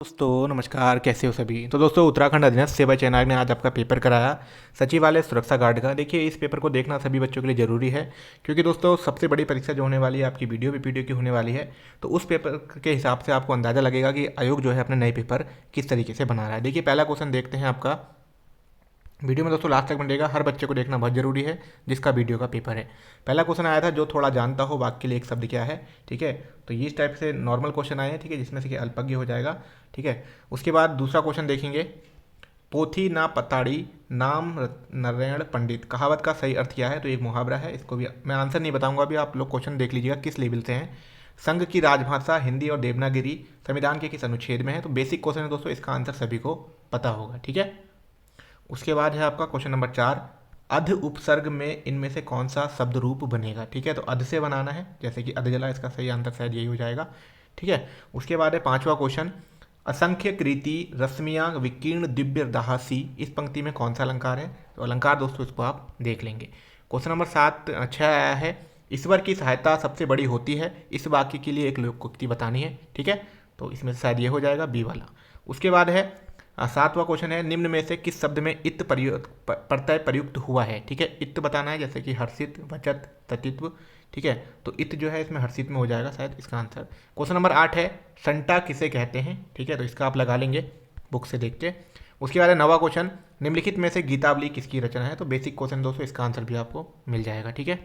दोस्तों नमस्कार, कैसे हो सभी। तो दोस्तों उत्तराखंड अधीनस्थ सेवा चयन आयोग ने आज आपका पेपर कराया सचिवालय सुरक्षा गार्ड का। देखिए इस पेपर को देखना सभी बच्चों के लिए ज़रूरी है, क्योंकि दोस्तों सबसे बड़ी परीक्षा जो होने वाली है आपकी वीडियो पीडीओ की होने वाली है। तो उस पेपर के हिसाब से आपको अंदाज़ा लगेगा कि आयोग जो है अपने नए पेपर किस तरीके से बना रहा है। देखिए पहला क्वेश्चन देखते हैं आपका। वीडियो में दोस्तों लास्ट तक बनेगा, हर बच्चे को देखना बहुत जरूरी है जिसका वीडियो का पेपर है। पहला क्वेश्चन आया था, जो थोड़ा जानता हो वाक्य के लिए एक शब्द क्या है। ठीक है, तो ये इस टाइप से नॉर्मल क्वेश्चन आए हैं, ठीक है, जिसमें से कि अल्पज्ञ हो जाएगा। ठीक है, उसके बाद दूसरा क्वेश्चन देखेंगे। पोथी ना पताड़ी नाम नारायण पंडित कहावत का सही अर्थ क्या है। तो एक मुहावरा है, इसको भी मैं आंसर नहीं बताऊंगा, अभी आप लोग क्वेश्चन देख लीजिएगा किस लेवल से हैं। संघ की राजभाषा हिंदी और देवनागरी संविधान के किस अनुच्छेद में है। तो बेसिक क्वेश्चन है दोस्तों, इसका आंसर सभी को पता होगा। ठीक है, उसके बाद है आपका क्वेश्चन नंबर 4। अध उपसर्ग में इनमें से कौन सा शब्द रूप बनेगा। ठीक है, तो अध से बनाना है, जैसे कि अधजला, इसका सही आंसर शायद यही हो जाएगा। ठीक है, उसके बाद है पांचवा क्वेश्चन। असंख्य कृति रश्मियां विकीर्ण दिव्य दाहसी, इस पंक्ति में कौन सा अलंकार है। तो अलंकार दोस्तों इसको आप देख लेंगे। क्वेश्चन नंबर 6 आया है। ईश्वर की सहायता सबसे बड़ी होती है, इस वाक्य के लिए एक लोकोक्ति बतानी है। ठीक है, तो इसमें शायद ये हो जाएगा बी वाला। उसके बाद है सातवां क्वेश्चन है, निम्न में से किस शब्द में इत प्रत्यय प्रयुक्त हुआ है। ठीक है, इत बताना है, जैसे कि हर्षित, वचत, ततित्व। ठीक है, तो इत जो है इसमें हर्षित में हो जाएगा शायद इसका आंसर। क्वेश्चन नंबर 8 है, संटा किसे कहते हैं। ठीक है, तो इसका आप लगा लेंगे बुक से देख के। उसके बाद है नवा क्वेश्चन, निम्नलिखित में से गीतावली किसकी रचना है। तो बेसिक क्वेश्चन दोस्तों, इसका आंसर भी आपको मिल जाएगा। ठीक है,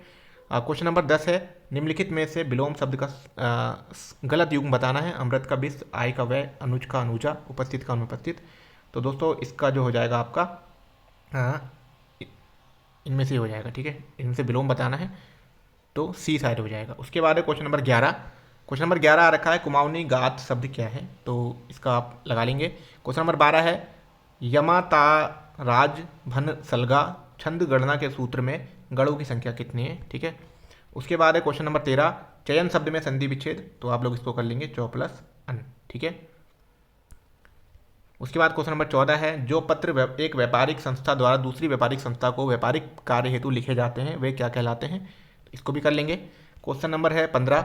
क्वेश्चन नंबर 10 है, निम्नलिखित में से विलोम शब्द का गलत युग्म बताना है। अमृत का विष, आय का व्यय, अनुज का अनुजा, उपस्थित का अनुपस्थित। तो दोस्तों इसका जो हो जाएगा आपका इनमें से हो जाएगा। ठीक है, इनमें से विलोम बताना है, तो सी साइड हो जाएगा। उसके बाद है क्वेश्चन नंबर 11। क्वेश्चन नंबर 11 आ रखा है, कुमाऊनी गात शब्द क्या है। तो इसका आप लगा लेंगे। क्वेश्चन नंबर 12 है, यमाता राज भन सलगा छंद गणना के सूत्र में गणों की संख्या कितनी है। ठीक है, उसके बाद है क्वेश्चन नंबर 13, चयन शब्द में संधि विच्छेद। तो आप लोग इसको कर लेंगे चौ प्लस अन। ठीक है, उसके बाद क्वेश्चन नंबर 14 है, जो पत्र एक व्यापारिक संस्था द्वारा दूसरी व्यापारिक संस्था को व्यापारिक कार्य हेतु लिखे जाते हैं वे क्या कहलाते हैं। तो इसको भी कर लेंगे। क्वेश्चन नंबर है 15,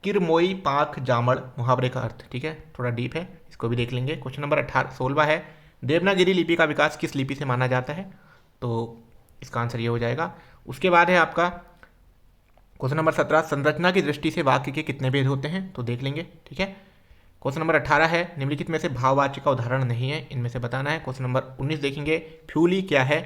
किरमोई पाख जामड़ मुहावरे का अर्थ। ठीक है, थोड़ा डीप है, इसको भी देख लेंगे। क्वेश्चन नंबर 16 है, देवनागरी लिपि का विकास किस लिपि से माना जाता है। तो इसका आंसर ये हो जाएगा। उसके बाद है आपका क्वेश्चन नंबर 17, संरचना की दृष्टि से वाक्य के कितने भेद होते हैं। तो देख लेंगे। ठीक है, क्वेश्चन नंबर 18 है, निम्नलिखित में से भाववाची का उदाहरण नहीं है, इनमें से बताना है। क्वेश्चन नंबर 19 देखेंगे, फ्यूली क्या है।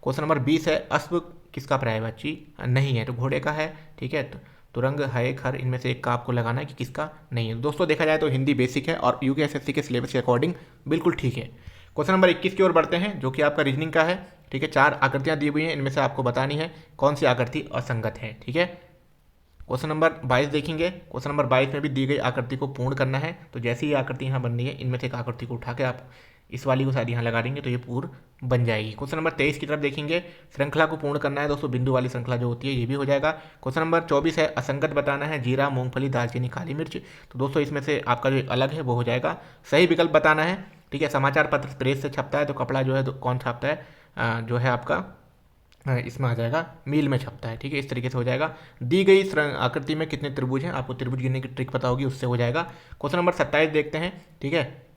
क्वेश्चन नंबर 20 है, अश्व किसका पर्यायवाची नहीं है। तो घोड़े का है। ठीक है, तो तुरंग है खर, इनमें से एक का आपको लगाना है कि किसका नहीं है। दोस्तों देखा जाए तो हिंदी बेसिक है और यूकेएसएससी के सिलेबस के अकॉर्डिंग बिल्कुल ठीक है। क्वेश्चन नंबर 21 की ओर बढ़ते हैं, जो कि आपका रीजनिंग का है। ठीक है, 4 आकृतियां दी हुई हैं, इनमें से आपको बतानी है कौन सी आकृति असंगत है। ठीक है, क्वेश्चन नंबर 22 देखेंगे। क्वेश्चन नंबर 22 में भी दी गई आकृति को पूर्ण करना है। तो जैसी ये आकृति यहाँ बन रही है, इनमें से एक आकृति को उठा के आप इस वाली को शायद यहाँ लगा देंगे तो ये पूर्ण बन जाएगी। क्वेश्चन नंबर 23 की तरफ देखेंगे, श्रृंखला को पूर्ण करना है दोस्तों, बिंदु वाली श्रृंखला जो होती है ये भी हो जाएगा। क्वेश्चन नंबर 24 है, असंगत बताना है, जीरा, मूंगफली, दालचीनी, काली मिर्च। तो दोस्तों इसमें से आपका जो अलग है वो हो जाएगा। सही विकल्प बताना है। ठीक है, समाचार पत्र प्रेस से छपता है, तो कपड़ा जो है कौन छापता है, जो है आपका इसमें आ जाएगा मील में छपता है। ठीक है, इस तरीके से हो जाएगा। दी गई आकृति में कितने त्रिभुज हैं, आपको त्रिभुज गिनने की ट्रिक पता होगी, उससे हो जाएगा। क्वेश्चन नंबर 27 देखते हैं। ठीक है,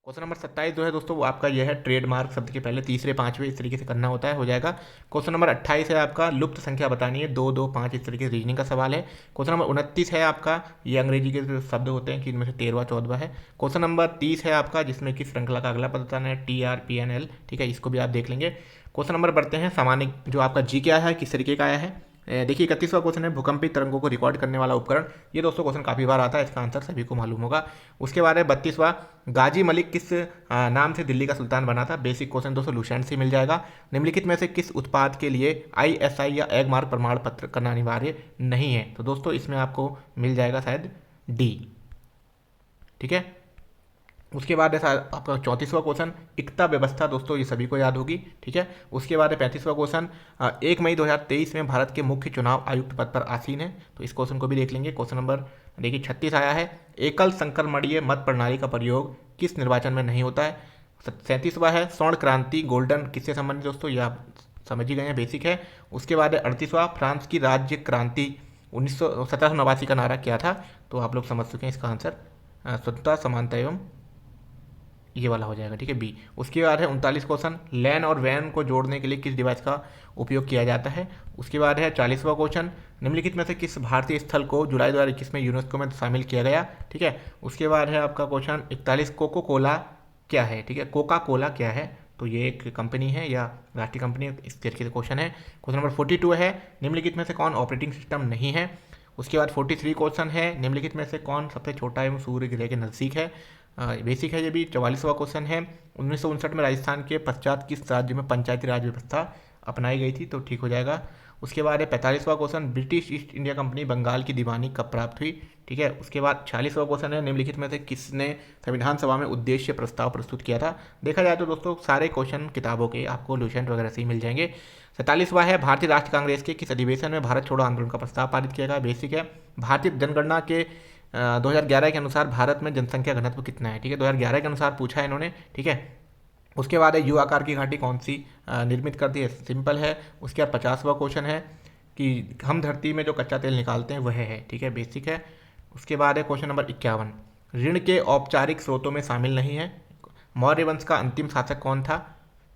क्वेश्चन नंबर 27 जो है दोस्तों वो आपका यह है, ट्रेडमार्क शब्द के पहले तीसरे पांचवें इस तरीके से करना होता है, हो जाएगा। क्वेश्चन नंबर 28 है आपका, लुप्त संख्या बतानी है, 2 2 5, इस तरीके से रीजनिंग का सवाल है। क्वेश्चन नंबर 29 है आपका, ये अंग्रेजी के जो शब्द होते हैं कि इनमें से 13वां 14वां है। क्वेश्चन नंबर 30 है आपका, जिसमें कि श्रृंखला का अगला पद बताना है, TRPNL। ठीक है, इसको भी आप देख लेंगे। क्वेश्चन नंबर बढ़ते हैं, सामान्य जो आपका जी क्या है, किस तरीके का आया है। देखिए 31वां क्वेश्चन है, भूकंपी तरंगों को रिकॉर्ड करने वाला उपकरण। ये दोस्तों क्वेश्चन काफ़ी बार आता है, इसका आंसर सभी को मालूम होगा। उसके बाद है 32वां, गाजी मलिक किस नाम से दिल्ली का सुल्तान बना था। बेसिक क्वेश्चन दोस्तों लुसेंट से मिल जाएगा। निम्नलिखित में से किस उत्पाद के लिए ISI या एग मार्क प्रमाण पत्र करना अनिवार्य नहीं है। तो दोस्तों इसमें आपको मिल जाएगा शायद डी। ठीक है, उसके बाद है आपका 34वां क्वेश्चन, इकता व्यवस्था। दोस्तों ये सभी को याद होगी। ठीक है, उसके बाद है 35वां क्वेश्चन, 1 मई 2023 में भारत के मुख्य चुनाव आयुक्त पद पर आसीन है। तो इस क्वेश्चन को भी देख लेंगे। क्वेश्चन नंबर देखिए 36 आया है, एकल संक्रमणीय मत प्रणाली का प्रयोग किस निर्वाचन में नहीं होता है। 37वां है, स्वर्ण क्रांति गोल्डन किससे संबंधित। दोस्तों ये आप समझ ही गए हैं, बेसिक है। उसके बाद है 38वां, फ्रांस की राज्य क्रांति 1789 का नारा क्या था, तो आप लोग समझ चुके हैं इसका आंसर स्वतंत्रता, समानता एवं ये वाला हो जाएगा, ठीक है, बी। उसके बाद है 39 क्वेश्चन, लैन और वैन को जोड़ने के लिए किस डिवाइस का उपयोग किया जाता है। उसके बाद है 40वां क्वेश्चन, निम्नलिखित में से किस भारतीय स्थल को जुलाई 2021 में यूनेस्को में शामिल किया गया, ठीक है। उसके बाद है आपका क्वेश्चन 41, कोको कोला क्या है, ठीक है, कोका कोला क्या है, तो ये एक कंपनी है या राष्ट्रीय कंपनी, इस तरीके से क्वेश्चन है। क्वेश्चन नंबर 42 है, निम्नलिखित में से कौन ऑपरेटिंग सिस्टम नहीं है। उसके बाद 43 क्वेश्चन है, निम्नलिखित में से कौन सबसे छोटा एवं सूर्य ग्रह के नज़दीक है। बेसिक है ये भी। 44वां क्वेश्चन है, 1959 में राजस्थान के पश्चात किस राज्य में पंचायती राज व्यवस्था अपनाई गई थी, तो ठीक हो जाएगा। उसके बाद है 45वां question, British East India company Bengal की दीवानी कब प्राप्त हुई, ठीक है। उसके बाद 46वां क्वेश्चन है, निम्नलिखित में से किसने संविधान सभा में उद्देश्य प्रस्ताव प्रस्तुत किया था। देखा जाए तो दोस्तों सारे क्वेश्चन किताबों के आपको लुसेंट वगैरह से ही मिल जाएंगे। 47वां है, भारतीय राष्ट्रीय कांग्रेस के किस अधिवेशन में भारत छोड़ो आंदोलन का प्रस्ताव पारित किया गया। बेसिक है। भारतीय जनगणना के 2011 के अनुसार भारत में जनसंख्या घनत्व कितना है, ठीक है, 2011 के अनुसार पूछा है इन्होंने, ठीक है। उसके बाद है, यू आकार की घाटी कौन सी निर्मित करती है, सिंपल है। उसके बाद 50वां क्वेश्चन है कि हम धरती में जो कच्चा तेल निकालते हैं वह है, ठीक है, बेसिक है। उसके बाद है क्वेश्चन नंबर 51, ऋण के औपचारिक स्रोतों में शामिल नहीं है। मौर्य वंश का अंतिम शासक कौन था,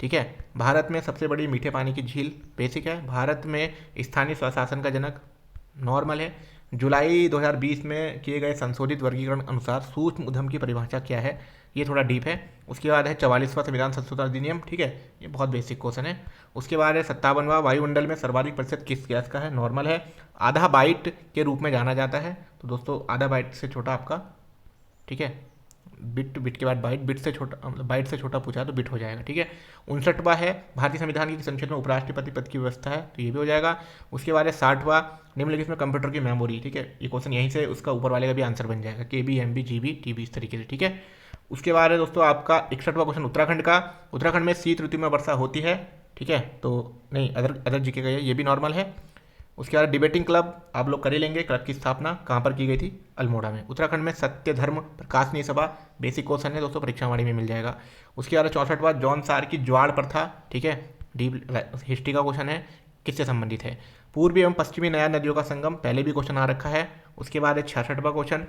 ठीक है। भारत में सबसे बड़ी मीठे पानी की झील, बेसिक है। भारत में स्थानीय स्वशासन का जनक, नॉर्मल है। जुलाई 2020 में किए गए संशोधित वर्गीकरण अनुसार सूक्ष्म उद्यम की परिभाषा क्या है, ये थोड़ा डीप है। उसके बाद है 44वां संविधान संशोधन अधिनियम, ठीक है, ये बहुत बेसिक क्वेश्चन है। उसके बाद है 57वां, वायुमंडल में सर्वाधिक प्रतिशत किस गैस का है, नॉर्मल है। आधा बाइट के रूप में जाना जाता है, तो दोस्तों आधा बाइट से छोटा आपका, ठीक है, बिट, बिट के बाद बाइट, बिट से छोटा, मतलब बाइट से छोटा पूछा है तो बिट हो जाएगा, ठीक है। 59वां है, भारतीय संविधान की संसद में उपराष्ट्रपति पद की व्यवस्था है, तो ये भी हो जाएगा। उसके बाद है 60वां, निम्नलिखित में कंप्यूटर की मेमोरी, ठीक है, ये क्वेश्चन यहीं से उसका ऊपर वाले का भी आंसर बन जाएगा, KB, MB, GB, TB, इस तरीके से, ठीक है। उसके बाद है दोस्तों आपका 61वां क्वेश्चन उत्तराखंड का, उत्तराखंड में शीत ऋतु में वर्षा होती है, ठीक है, तो नहीं, अदर जीके का ये भी नॉर्मल है। उसके बाद डिबेटिंग क्लब आप लोग कर ही लेंगे, क्लब की स्थापना कहाँ पर की गई थी, अल्मोड़ा में। उत्तराखंड में सत्य धर्म प्रकाशनी सभा, बेसिक क्वेश्चन है दोस्तों, परीक्षावाणी में मिल जाएगा। उसके बाद 64वां, जॉन सार की ज्वाड़ प्रथा, ठीक है, डीप हिस्ट्री का क्वेश्चन है, किससे संबंधित है। पूर्वी एवं पश्चिमी नया नदियों का संगम, पहले भी क्वेश्चन आ रखा है। उसके बाद है 66वां क्वेश्चन,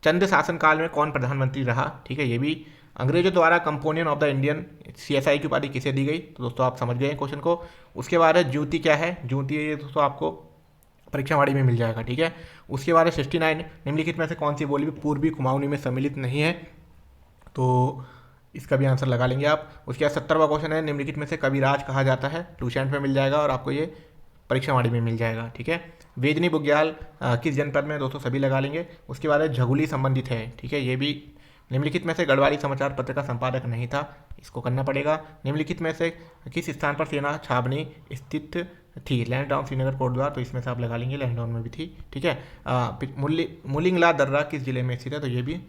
चंद शासनकाल में कौन प्रधानमंत्री रहा, ठीक है, ये भी। अंग्रेजों द्वारा कंपोनियन ऑफ द इंडियन CSI की उपाधि किसे दी गई, तो दोस्तों आप समझ गए हैं क्वेश्चन को। उसके बाद है ज्योति क्या है, ज्योति ये दोस्तों आपको परीक्षावाड़ी में मिल जाएगा, ठीक है। उसके बाद है 69, निम्नलिखित में से कौन सी बोली भी पूर्वी कुमाऊनी में सम्मिलित नहीं है, तो इसका भी आंसर लगा लेंगे आप। उसके बाद 70वां क्वेश्चन है, निम्नलिखित में से कविराज कहा जाता है, लुसेंट में मिल जाएगा और आपको ये परीक्षावाड़ी में मिल जाएगा, ठीक है। वेदनी बुग्याल किस जनपद में, दोस्तों सभी लगा लेंगे। उसके बाद है झगुली संबंधित है, ठीक है, ये भी। निम्नलिखित में से गढ़वाली समाचार पत्र का संपादक नहीं था, इसको करना पड़ेगा। निम्नलिखित में से किस स्थान पर सेना छावनी स्थित थी, लैंड डाउन श्रीनगर कोटद्वार, तो इसमें से आप लगा लेंगे, लैंड डाउन में भी थी, ठीक है। मुलिंगला दर्रा किस जिले में स्थित है, तो ये भी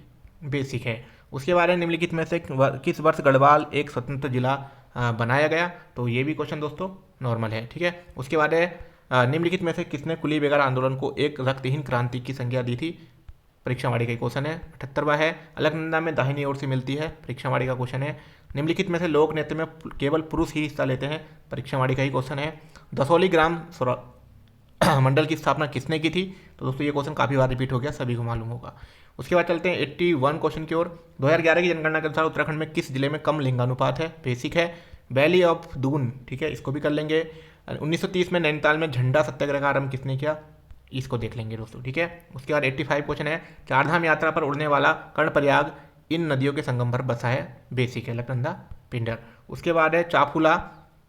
बेसिक है। उसके बारे में निम्नलिखित में से किस वर्ष गढ़वाल एक स्वतंत्र जिला बनाया गया, तो ये भी क्वेश्चन दोस्तों नॉर्मल है, ठीक है। उसके बाद है निम्नलिखित में से किसने कुली बेगार आंदोलन को एक रक्तहीन क्रांति की संज्ञा दी थी, परीक्षावाड़ी का क्वेश्चन है। 78वां है, अलकनंदा में दाहिनी ओर से मिलती है, परीक्षावाड़ी का क्वेश्चन है। निम्नलिखित में से लोक नृत्य में केवल पुरुष ही हिस्सा लेते हैं, परीक्षावाड़ी का ही क्वेश्चन है। दसौली ग्राम मंडल की स्थापना किसने की थी, तो दोस्तों ये क्वेश्चन काफ़ी बार रिपीट हो गया, सभी को मालूम होगा। उसके बाद चलते हैं 81 क्वेश्चन की ओर। 2011 की जनगणना के अनुसार उत्तराखंड में किस जिले में कम लिंगानुपात है, बेसिक है। वैली ऑफ दून, ठीक है, इसको भी कर लेंगे। 1930 में नैनीताल में झंडा सत्याग्रह का आरंभ किसने किया, इसको देख लेंगे दोस्तों, ठीक है। उसके बाद 85 क्वेश्चन है, चारधाम यात्रा पर उड़ने वाला कर्णप्रयाग इन नदियों के संगम पर बसा है, बेसिक है, लखनंदा पिंडर। उसके बाद है चाफुला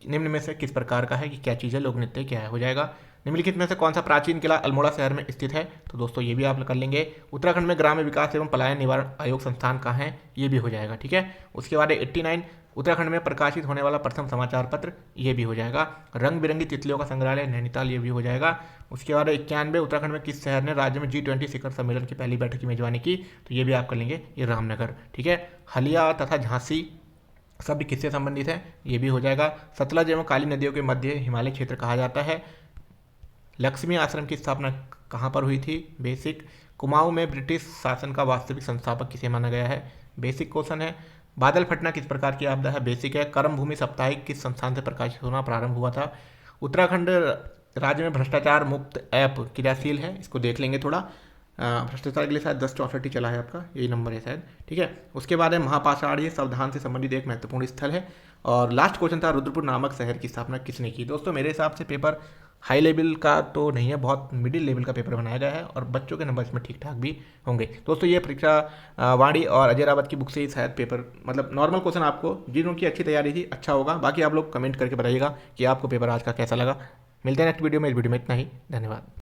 निम्न में से किस प्रकार का है, कि क्या चीज़ है, लोक नृत्य क्या है, हो जाएगा। निम्नलिखित में से कौन सा प्राचीन किला अल्मोड़ा शहर में स्थित है, तो दोस्तों ये भी आप कर लेंगे। उत्तराखंड में ग्राम्य विकास एवं पलायन निवारण आयोग संस्थान कहाँ है, ये भी हो जाएगा, ठीक है। उसके बाद 89, उत्तराखंड में प्रकाशित होने वाला प्रथम समाचार पत्र, ये भी हो जाएगा। रंग बिरंगी तितलियों का संग्रहालय नैनीताल, ये भी हो जाएगा। उसके बाद 91, उत्तराखंड में किस शहर ने राज्य में G20 शिखर सम्मेलन की पहली बैठक की मेजबानी की, तो ये भी आप कर लेंगे, ये रामनगर, ठीक है। हलिया तथा झांसी शब्द किससे संबंधित है, ये भी हो जाएगा। सतलज एवं काली नदियों के मध्य हिमालय क्षेत्र कहा जाता है। लक्ष्मी आश्रम की स्थापना कहाँ पर हुई थी, बेसिक। कुमाऊं में ब्रिटिश शासन का वास्तविक संस्थापक किसे माना गया है, बेसिक क्वेश्चन है। बादल फटना किस प्रकार की आपदा है, बेसिक है। कर्म भूमि साप्ताहिक किस संस्थान से प्रकाशित होना प्रारंभ हुआ था। उत्तराखंड राज्य में भ्रष्टाचार मुक्त ऐप क्रियाशील है, इसको देख लेंगे थोड़ा। भ्रष्टाचार के लिए शायद 1064 चला है आपका, यही नंबर है शायद, ठीक है। उसके बाद है महापाषाढ़ी संविधान से संबंधित एक महत्वपूर्ण स्थल है। और लास्ट क्वेश्चन था रुद्रपुर नामक शहर की स्थापना किसने की। दोस्तों मेरे हिसाब से पेपर हाई लेवल का तो नहीं है, बहुत मिडिल लेवल का पेपर बनाया गया है और बच्चों के नंबर इसमें ठीक ठाक भी होंगे। दोस्तों ये परीक्षा वाणी और अजय रावत की बुक से ही शायद पेपर, मतलब नॉर्मल क्वेश्चन आपको जिनकी अच्छी तैयारी थी अच्छा होगा। बाकी आप लोग कमेंट करके बताइएगा कि आपको पेपर आज का कैसा लगा। मिलते हैं नेक्स्ट वीडियो में, इस वीडियो में इतना ही, धन्यवाद।